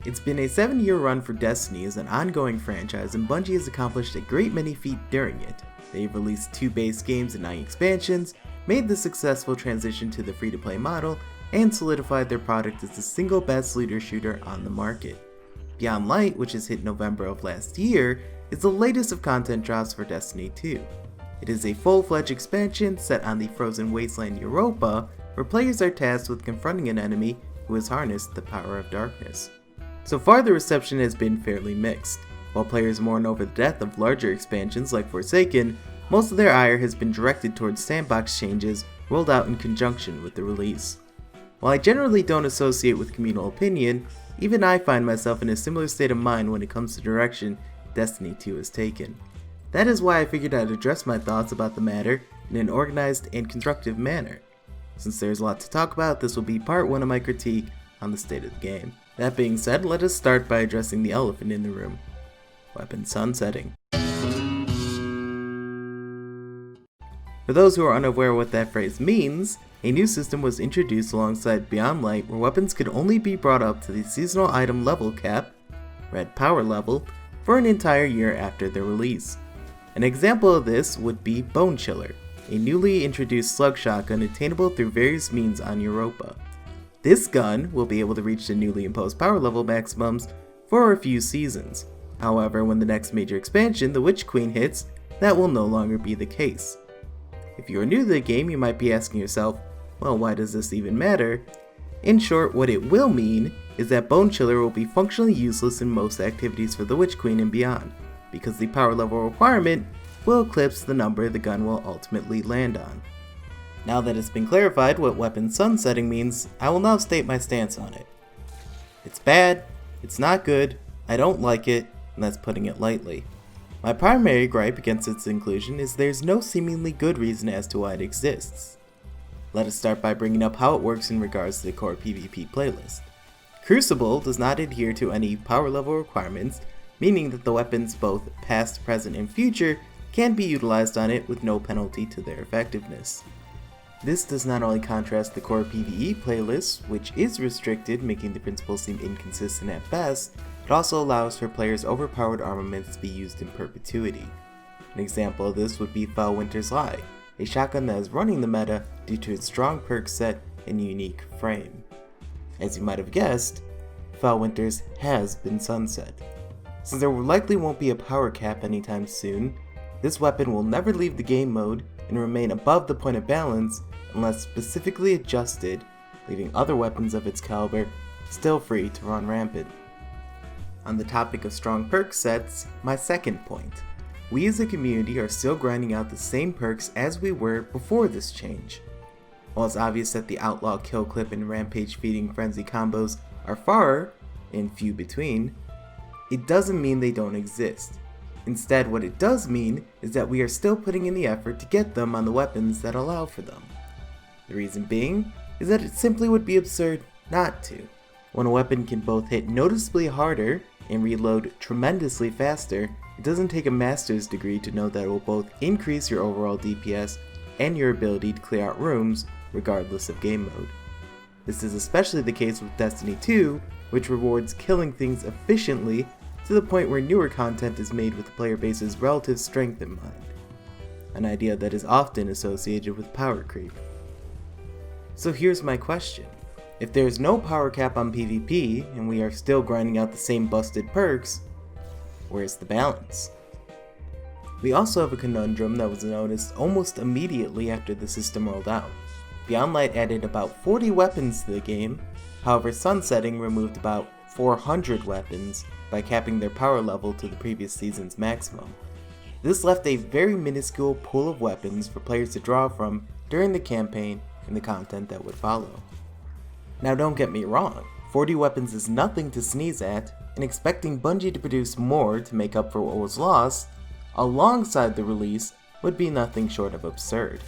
It's been a 7-year run for Destiny as an ongoing franchise, and Bungie has accomplished a great many feats during it. They've released 2 base games and 9 expansions, made the successful transition to the free-to-play model, and solidified their product as the single best looter shooter on the market. Beyond Light, which has hit November of last year, is the latest of content drops for Destiny 2. It is a full-fledged expansion set on the frozen wasteland Europa, where players are tasked with confronting an enemy who has harnessed the power of darkness. So far, the reception has been fairly mixed. While players mourn over the death of larger expansions like Forsaken, most of their ire has been directed towards sandbox changes rolled out in conjunction with the release. While I generally don't associate with communal opinion, even I find myself in a similar state of mind when it comes to the direction Destiny 2 has taken. That is why I figured I'd address my thoughts about the matter in an organized and constructive manner. Since there's a lot to talk about, this will be part 1 of my critique on the state of the game. That being said, let us start by addressing the elephant in the room: weapon sunsetting. For those who are unaware what that phrase means, a new system was introduced alongside Beyond Light where weapons could only be brought up to the seasonal item level cap, red power level, for an entire year after their release. An example of this would be Bone Chiller, a newly introduced slug shotgun attainable through various means on Europa. This gun will be able to reach the newly imposed power level maximums for a few seasons. However, when the next major expansion, the Witch Queen, hits, that will no longer be the case. If you are new to the game, you might be asking yourself, well, why does this even matter? In short, what it will mean is that Bone Chiller will be functionally useless in most activities for the Witch Queen and beyond, because the power level requirement will eclipse the number the gun will ultimately land on. Now that it's been clarified what weapon sunsetting means, I will now state my stance on it. It's bad, it's not good, I don't like it, and that's putting it lightly. My primary gripe against its inclusion is there's no seemingly good reason as to why it exists. Let us start by bringing up how it works in regards to the core PvP playlist. Crucible does not adhere to any power level requirements, meaning that the weapons both past, present, and future can be utilized on it with no penalty to their effectiveness. This does not only contrast the core PvE playlist, which is restricted, making the principle seem inconsistent at best, it also allows for players' overpowered armaments to be used in perpetuity. An example of this would be Fellwinter's Lie, a shotgun that is running the meta due to its strong perk set and unique frame. As you might have guessed, Fellwinter's has been sunset. Since there likely won't be a power cap anytime soon, this weapon will never leave the game mode and remain above the point of balance unless specifically adjusted, leaving other weapons of its caliber still free to run rampant. On the topic of strong perk sets, my second point. We as a community are still grinding out the same perks as we were before this change. While it's obvious that the Outlaw Kill Clip and Rampage Feeding Frenzy combos are far and few between, it doesn't mean they don't exist. Instead, what it does mean is that we are still putting in the effort to get them on the weapons that allow for them. The reason being is that it simply would be absurd not to. When a weapon can both hit noticeably harder and reload tremendously faster, it doesn't take a master's degree to know that it will both increase your overall DPS and your ability to clear out rooms regardless of game mode. This is especially the case with Destiny 2, which rewards killing things efficiently to the point where newer content is made with the player base's relative strength in mind, an idea that is often associated with power creep. So here's my question. If there is no power cap on PvP and we are still grinding out the same busted perks, where's the balance? We also have a conundrum that was noticed almost immediately after the system rolled out. Beyond Light added about 40 weapons to the game, however sunsetting removed about 400 weapons by capping their power level to the previous season's maximum. This left a very minuscule pool of weapons for players to draw from during the campaign and the content that would follow. Now don't get me wrong, 40 weapons is nothing to sneeze at, and expecting Bungie to produce more to make up for what was lost alongside the release would be nothing short of absurd.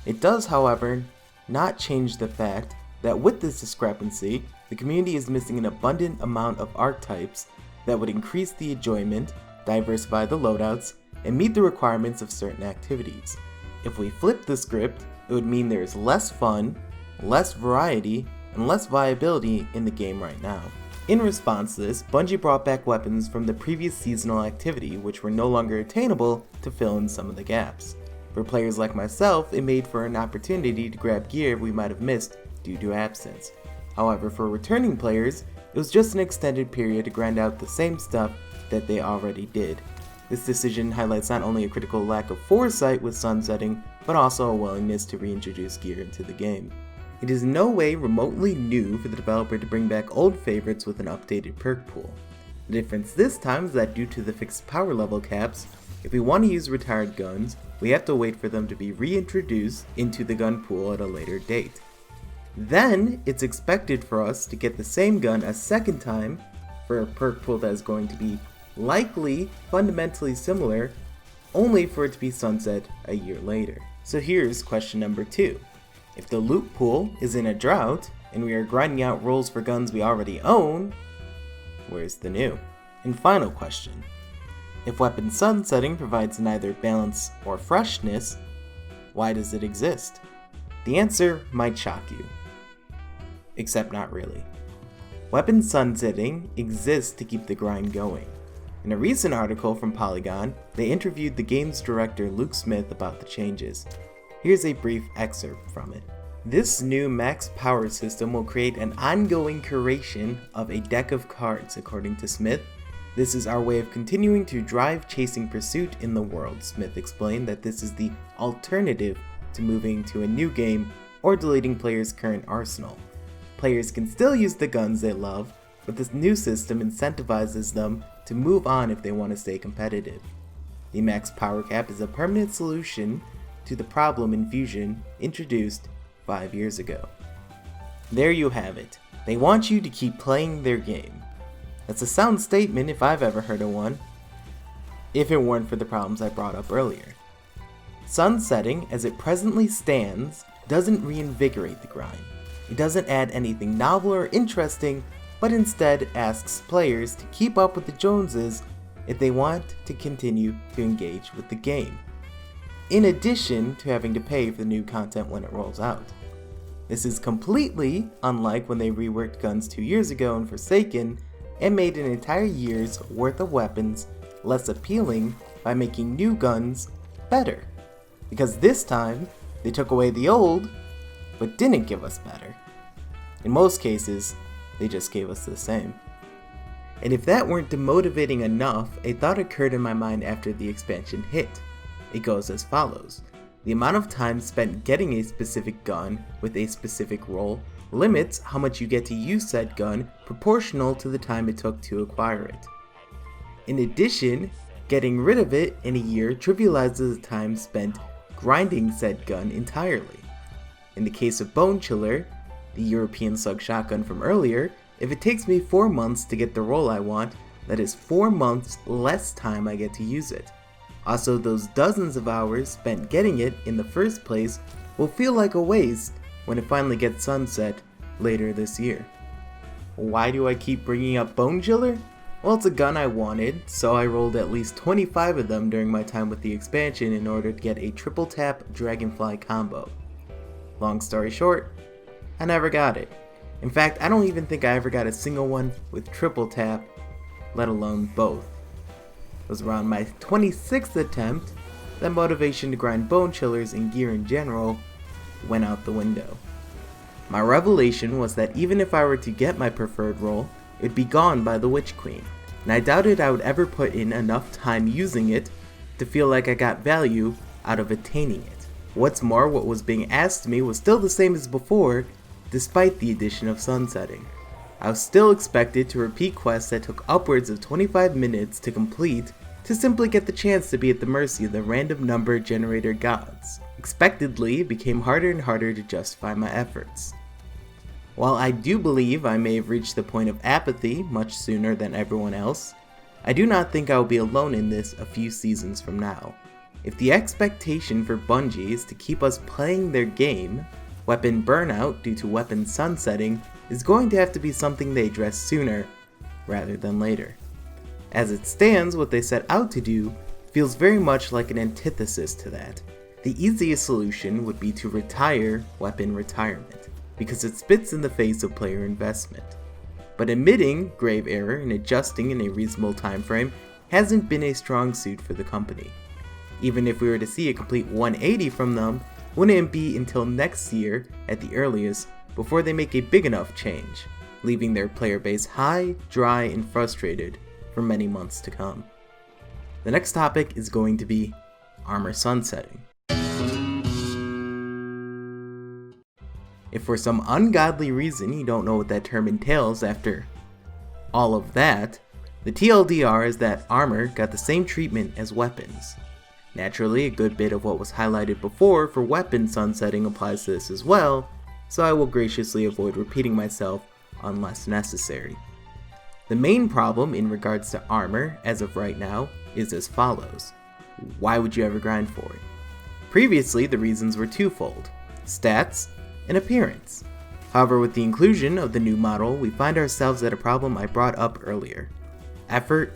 It does, however, not change the fact that with this discrepancy, the community is missing an abundant amount of archetypes that would increase the enjoyment, diversify the loadouts, and meet the requirements of certain activities. If we flip the script, it would mean there is less fun, less variety, and less viability in the game right now. In response to this, Bungie brought back weapons from the previous seasonal activity, which were no longer attainable, to fill in some of the gaps. For players like myself, it made for an opportunity to grab gear we might have missed due to absence. However, for returning players, it was just an extended period to grind out the same stuff that they already did. This decision highlights not only a critical lack of foresight with sunsetting, but also a willingness to reintroduce gear into the game. It is in no way remotely new for the developer to bring back old favorites with an updated perk pool. The difference this time is that due to the fixed power level caps, if we want to use retired guns, we have to wait for them to be reintroduced into the gun pool at a later date. Then, it's expected for us to get the same gun a second time for a perk pool that is going to be likely fundamentally similar, only for it to be sunset a year later. So here's question number 2. If the loot pool is in a drought, and we are grinding out rolls for guns we already own, where's the new? And final question. If weapon sunsetting provides neither balance or freshness, why does it exist? The answer might shock you. Except not really. Weapon sunsetting exists to keep the grind going. In a recent article from Polygon, they interviewed the game's director Luke Smith about the changes. Here's a brief excerpt from it. This new max power system will create an ongoing curation of a deck of cards, according to Smith. This is our way of continuing to drive chasing pursuit in the world. Smith explained that this is the alternative to moving to a new game or deleting players' current arsenal. Players can still use the guns they love, but this new system incentivizes them to move on if they want to stay competitive. The max power cap is a permanent solution to the problem in Fusion introduced 5 years ago. There you have it. They want you to keep playing their game. That's a sound statement if I've ever heard of one, if it weren't for the problems I brought up earlier. Sunsetting, as it presently stands, doesn't reinvigorate the grind. It doesn't add anything novel or interesting, but instead asks players to keep up with the Joneses if they want to continue to engage with the game, in addition to having to pay for the new content when it rolls out. This is completely unlike when they reworked guns 2 years ago in Forsaken and made an entire year's worth of weapons less appealing by making new guns better. Because this time, they took away the old, but didn't give us better. In most cases, they just gave us the same. And if that weren't demotivating enough, a thought occurred in my mind after the expansion hit. It goes as follows. The amount of time spent getting a specific gun with a specific role limits how much you get to use said gun proportional to the time it took to acquire it. In addition, getting rid of it in a year trivializes the time spent grinding said gun entirely. In the case of Bone Chiller, the European slug shotgun from earlier, if it takes me 4 months to get the roll I want, that is 4 months less time I get to use it. Also, those dozens of hours spent getting it in the first place will feel like a waste when it finally gets sunset later this year. Why do I keep bringing up Bone Chiller? Well, it's a gun I wanted, so I rolled at least 25 of them during my time with the expansion in order to get a triple tap Dragonfly combo. Long story short, I never got it. In fact, I don't even think I ever got a single one with triple tap, let alone both. It was around my 26th attempt that motivation to grind Bone Chillers and gear in general went out the window. My revelation was that even if I were to get my preferred roll, it'd be gone by the Witch Queen, and I doubted I would ever put in enough time using it to feel like I got value out of attaining it. What's more, what was being asked of me was still the same as before, despite the addition of sunsetting. I was still expected to repeat quests that took upwards of 25 minutes to complete to simply get the chance to be at the mercy of the random number generator gods. Expectedly, it became harder and harder to justify my efforts. While I do believe I may have reached the point of apathy much sooner than everyone else, I do not think I will be alone in this a few seasons from now. If the expectation for Bungie is to keep us playing their game, weapon burnout due to weapon sunsetting is going to have to be something they address sooner rather than later. As it stands, what they set out to do feels very much like an antithesis to that. The easiest solution would be to retire weapon retirement, because it spits in the face of player investment. but admitting grave error and adjusting in a reasonable time frame hasn't been a strong suit for the company. Even if we were to see a complete 180 from them, wouldn't it be until next year at the earliest before they make a big enough change, leaving their player base high, dry, and frustrated for many months to come. The next topic is going to be armor sunsetting. If for some ungodly reason you don't know what that term entails after all of that, the TLDR is that armor got the same treatment as weapons. Naturally, a good bit of what was highlighted before for weapon sunsetting applies to this as well, so I will graciously avoid repeating myself unless necessary. The main problem in regards to armor, as of right now, is as follows. Why would you ever grind for it? Previously, the reasons were twofold: stats and appearance. However, with the inclusion of the new model, we find ourselves at a problem I brought up earlier: effort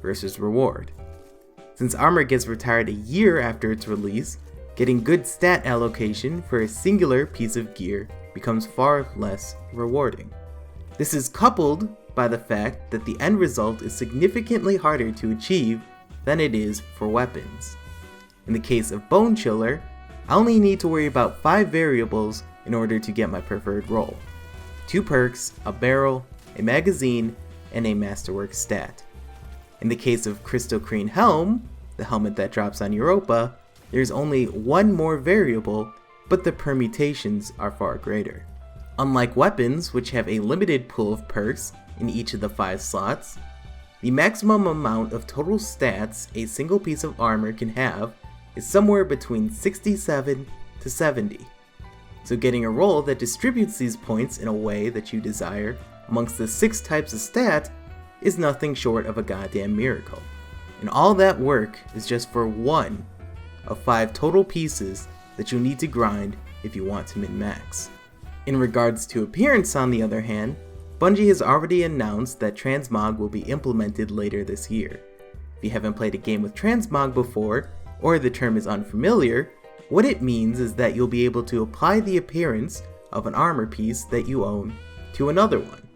versus reward. Since armor gets retired a year after its release, getting good stat allocation for a singular piece of gear becomes far less rewarding. This is coupled by the fact that the end result is significantly harder to achieve than it is for weapons. In the case of Bone Chiller, I only need to worry about 5 variables in order to get my preferred role: 2 perks, a barrel, a magazine, and a masterwork stat. In the case of Crystal Crane Helm, the helmet that drops on Europa, there's only 1 more variable, but the permutations are far greater. Unlike weapons, which have a limited pool of perks in each of the 5 slots, the maximum amount of total stats a single piece of armor can have is somewhere between 67 to 70. So getting a role that distributes these points in a way that you desire amongst the 6 types of stat is nothing short of a goddamn miracle. And all that work is just for 1 of 5 total pieces that you'll need to grind if you want to min-max. In regards to appearance, on the other hand, Bungie has already announced that transmog will be implemented later this year. If you haven't played a game with transmog before, or the term is unfamiliar, what it means is that you'll be able to apply the appearance of an armor piece that you own to another one,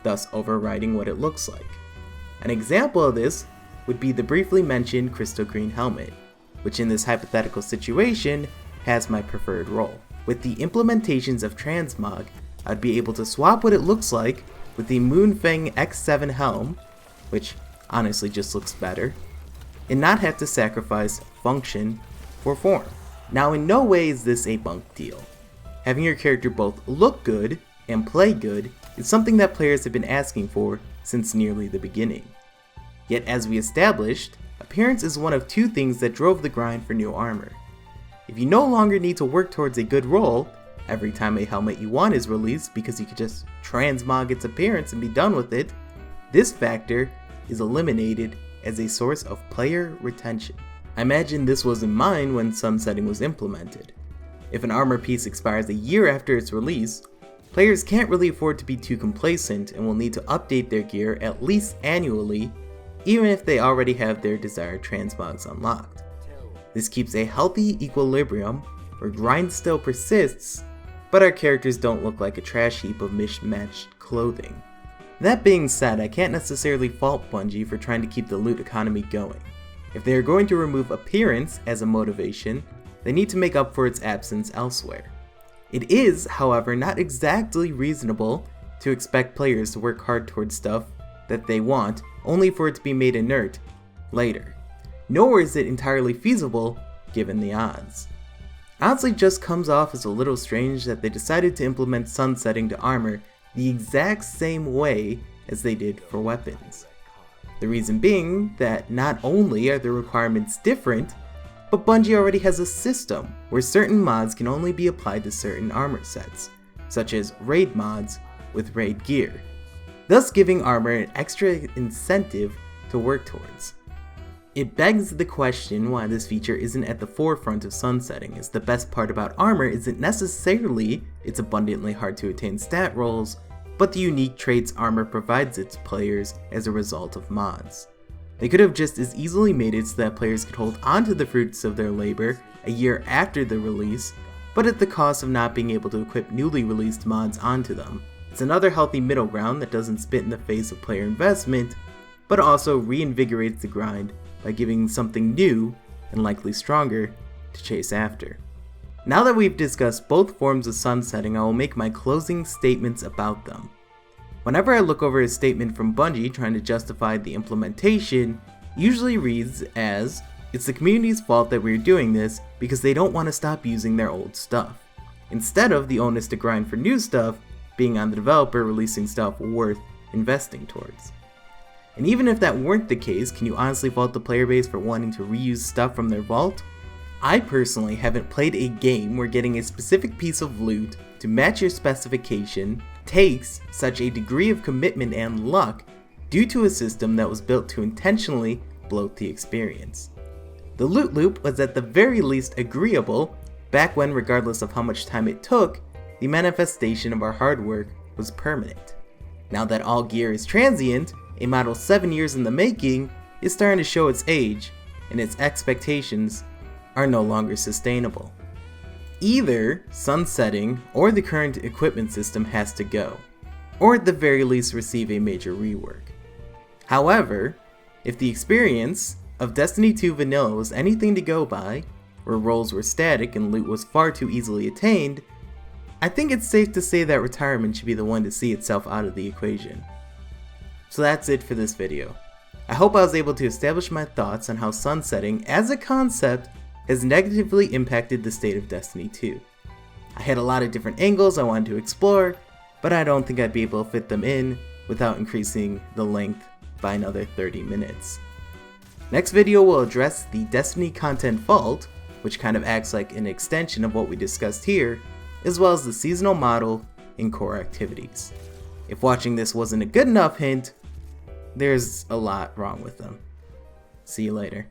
thus overriding what it looks like. An example of this would be the briefly mentioned Crystal Green helmet, which in this hypothetical situation has my preferred role. With the implementations of transmog, I'd be able to swap what it looks like with the Moonfang X7 helm, which honestly just looks better, and not have to sacrifice function for form. Now, in no way is this a bunk deal. Having your character both look good and play good is something that players have been asking for since nearly the beginning. Yet, as we established, appearance is one of 2 things that drove the grind for new armor. If you no longer need to work towards a good role every time a helmet you want is released because you could just transmog its appearance and be done with it, this factor is eliminated as a source of player retention. I imagine this was in mind when sunsetting was implemented. If an armor piece expires a year after its release, players can't really afford to be too complacent and will need to update their gear at least annually, even if they already have their desired transmogs unlocked. This keeps a healthy equilibrium where grind still persists, but our characters don't look like a trash heap of mismatched clothing. That being said, I can't necessarily fault Bungie for trying to keep the loot economy going. If they are going to remove appearance as a motivation, they need to make up for its absence elsewhere. It is, however, not exactly reasonable to expect players to work hard towards stuff that they want only for it to be made inert later. Nor is it entirely feasible given the odds. Honestly, just comes off as a little strange that they decided to implement sunsetting to armor the exact same way as they did for weapons. The reason being that not only are the requirements different, but Bungie already has a system where certain mods can only be applied to certain armor sets, such as raid mods with raid gear, thus giving armor an extra incentive to work towards. It begs the question why this feature isn't at the forefront of sunsetting, as the best part about armor isn't necessarily its abundantly hard to attain stat rolls, but the unique traits armor provides its players as a result of mods. They could have just as easily made it so that players could hold onto the fruits of their labor a year after the release, but at the cost of not being able to equip newly released mods onto them. It's another healthy middle ground that doesn't spit in the face of player investment, but also reinvigorates the grind by giving something new, and likely stronger, to chase after. Now that we've discussed both forms of sunsetting, I will make my closing statements about them. Whenever I look over a statement from Bungie trying to justify the implementation, it usually reads as, "It's the community's fault that we're doing this because they don't want to stop using their old stuff," instead of the onus to grind for new stuff being on the developer releasing stuff worth investing towards. And even if that weren't the case, can you honestly fault the player base for wanting to reuse stuff from their vault? I personally haven't played a game where getting a specific piece of loot to match your specification takes such a degree of commitment and luck due to a system that was built to intentionally bloat the experience. The loot loop was at the very least agreeable back when, regardless of how much time it took, the manifestation of our hard work was permanent. Now that all gear is transient, a model 7 years in the making is starting to show its age, and its expectations are no longer sustainable. Either sunsetting or the current equipment system has to go, or at the very least receive a major rework. However, if the experience of Destiny 2 Vanilla was anything to go by, where roles were static and loot was far too easily attained, I think it's safe to say that retirement should be the one to see itself out of the equation. So that's it for this video. I hope I was able to establish my thoughts on how sunsetting as a concept has negatively impacted the state of Destiny 2. I had a lot of different angles I wanted to explore, but I don't think I'd be able to fit them in without increasing the length by another 30 minutes. Next video will address the Destiny content vault, which kind of acts like an extension of what we discussed here, as well as the seasonal model and core activities. If watching this wasn't a good enough hint, there's a lot wrong with them. See you later.